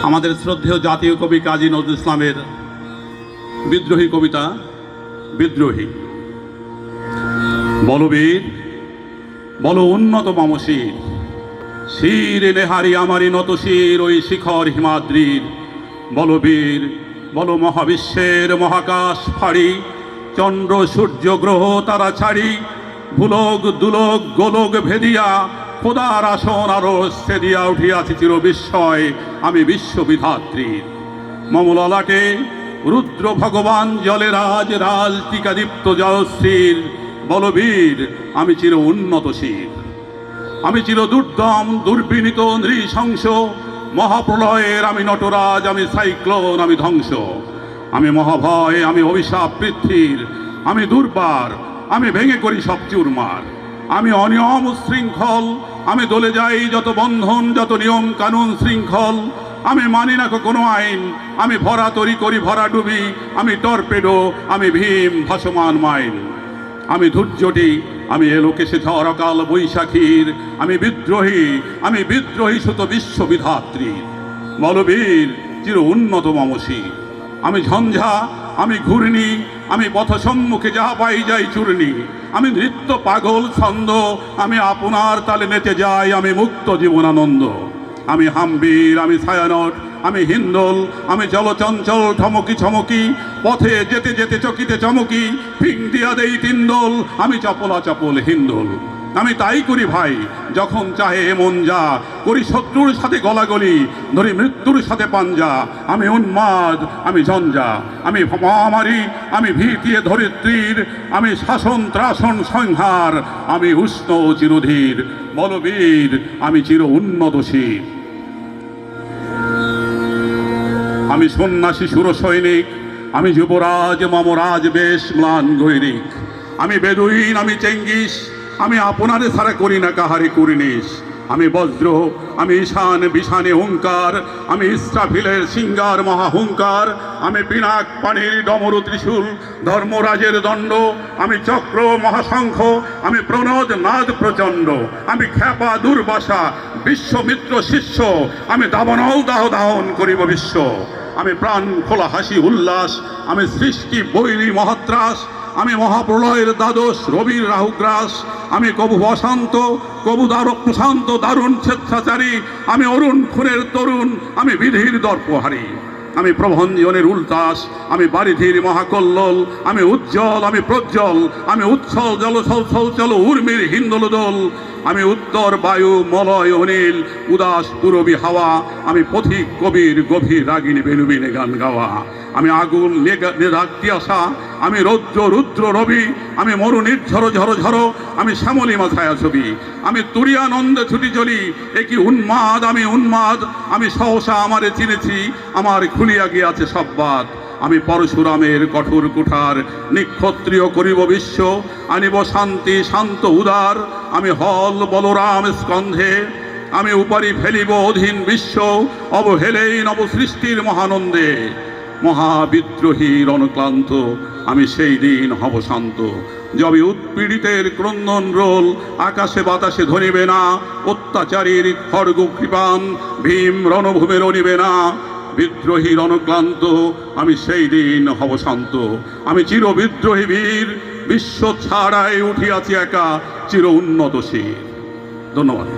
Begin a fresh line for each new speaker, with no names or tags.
আমাদের শ্রদ্ধেয় জাতীয় কবি কাজী নজরুল ইসলামের বিদ্রোহী কবিতা বিদ্রোহী। বলবীর বল উন্নত মামশির, শির নেহারি আমারি নত শির ওই শিখর হিমাদ্রির। বলবীর বল মহাবিশ্বের মহাকাশ ফাড়ি, চন্দ্র সূর্য গ্রহ তারা ছাড়ি, ভুলক দুলক গোলক ভেদিয়া খোদার আসন আরো সেদিয়া উঠিয়াছি চির বিস্ময় আমি বিশ্ববিধাত্রীর। মমললাটে রুদ্র ভগবান জলে রাজ রাজ টিকাদীপ্ত জয়শ্রীর। বলবীর আমি চির উন্নতশীল, আমি চির দুর্দম দুর্বিনীত নৃশংস, মহাপ্রলয়ের আমি নটরাজ, আমি সাইক্লোন, আমি ধ্বংস, আমি মহাভয়, আমি অভিশাপ পৃথ্বীর, আমি দুর্বার, আমি ভেঙে করি সব চুরমার, আমি অনিয়ম শৃঙ্খল, আমি দলে যাই যত বন্ধন যত নিয়ম কানুন শৃঙ্খল, আমি মানি না কোনো আইন, আমি ভরা তরি করি ভরা ডুবি, আমি টর্পেডো, আমি ভীম ভাসমান মাইন, আমি ধৈর্যটি, আমি এলোকেশে ঝড় অকাল বৈশাখীর, আমি বিদ্রোহী সুত বিশ্ববিধাত্রীর। বলবীর চির উন্নত মামসী, আমি ঝঞ্ঝা, আমি ঘূর্ণি, আমি পথ সম্মুখে যাহা পাই যাই চূর্ণি, আমি নৃত্য পাগল ছন্দ, আমি আপনার তালে নেচে যাই, আমি মুক্ত জীবনানন্দ, আমি হাম্বির, আমি ছায়ানট, আমি হিন্দোল, আমি জলচঞ্চল ঠমকি ছমকি, পথে যেতে যেতে চকিতে চমকি, ফিং দিয়া দেই তিন্দোল, আমি চপলা চপল হিন্দোল। আমি তাই করি ভাই যখন চাহে এমন যা, করি শত্রুর সাথে গলাগলি, ধরি মৃত্যুর সাথে পাঞ্জা, আমি উন্মাদ, আমি ঝঞ্ঝা, আমি মহামারী, আমি ভীতিয়ে ধরিত্রীর, আমি শাসন ত্রাসন সংহার, আমি উষ্ণ চিরধীর। বলবীর আমি চির উন্নতশীল, আমি সন্ন্যাসী সুর সৈনিক, আমি যুবরাজ মমরাজ বেশ ম্লান গৈরিক, আমি বেদুইন, আমি চেঙ্গিস, আমি আপনারে ছাড়া করি না কাহারে করিনিস, আমি বজ্র, আমি ঈশান বিশানে হুঙ্কার, আমি ইস্রাফিলের সিঙ্গার মহাহুঙ্কার, আমি পিনাক পানির ডমরু ত্রিশূল ধর্মরাজের দণ্ড, আমি চক্র মহাশঙ্খ, আমি প্রণদ নাদ প্রচণ্ড, আমি খ্যাপা দুর্বাসা বিশ্বমিত্র শিষ্য, আমি দাবানল দাহ দাহন করিব বিশ্ব, আমি প্রাণ খোলা হাসি উল্লাস, আমি সৃষ্টি বৈরী মহাত্রাস, আমি মহাপ্রলয়ের দ্বাদশ রবির রাহুগ্রাস, আমি কবু বসন্ত কবু প্রশান্ত দারুণ স্বেচ্ছাচারী, আমি অরুণ খুনের তরুণ, আমি বিধির দর্পহারী, আমি প্রভঞ্জনের উল্লাস, আমি বারিধির মহাকল্লোল, আমি উজ্জ্বল, আমি প্রজ্জ্বল, আমি উচ্ছল জলছল ছলচল উর্মির হিন্দোলদোল, আমি উত্তর বায়ু মলয় অনিল উদাস পুরবী হাওয়া, আমি পথিক কবির গভীর রাগিনী বেনুবিনে গান গাওয়া, আমি আগুন নেদাক্তি আসা, আমি রৌদ্র রুদ্র রবি, আমি মরু নির্ঝর ঝর ঝর, আমি শ্যামলী মাথায়া ছবি, আমি তুরিয়ানন্দে ছুটি চলি, একই উন্মাদ, আমি উন্মাদ, আমি সহসা আমারে চিনেছি, আমার খুলিয়া গিয়াছে সব বাদ, আমি পরশুরামের কঠোর কুঠার নিক্ষত্রিয় করিব বিশ্ব, আনিব শান্তি শান্ত উদার, আমি হল বলরাম স্কন্ধে, আমি উপারি ফেলিব অধীন বিশ্ব, অবহেলেই নবসৃষ্টির মহানন্দে, মহাবিদ্রোহী রণক্লান্ত আমি সেই দিন হব শান্ত, যবে উৎপীড়িতের ক্রন্দন রোল আকাশে বাতাসে ধরিবে না, অত্যাচারীর খড়গ কৃপান ভীম রণভূমে রণিবে না, বিদ্রোহী রণক্লান্ত আমি সেই দিন হব শান্ত, আমি চির বিদ্রোহী বীর বিশ্ব ছাড়াই উঠিয়াছি একা চির উন্নতশীল। ধন্যবাদ।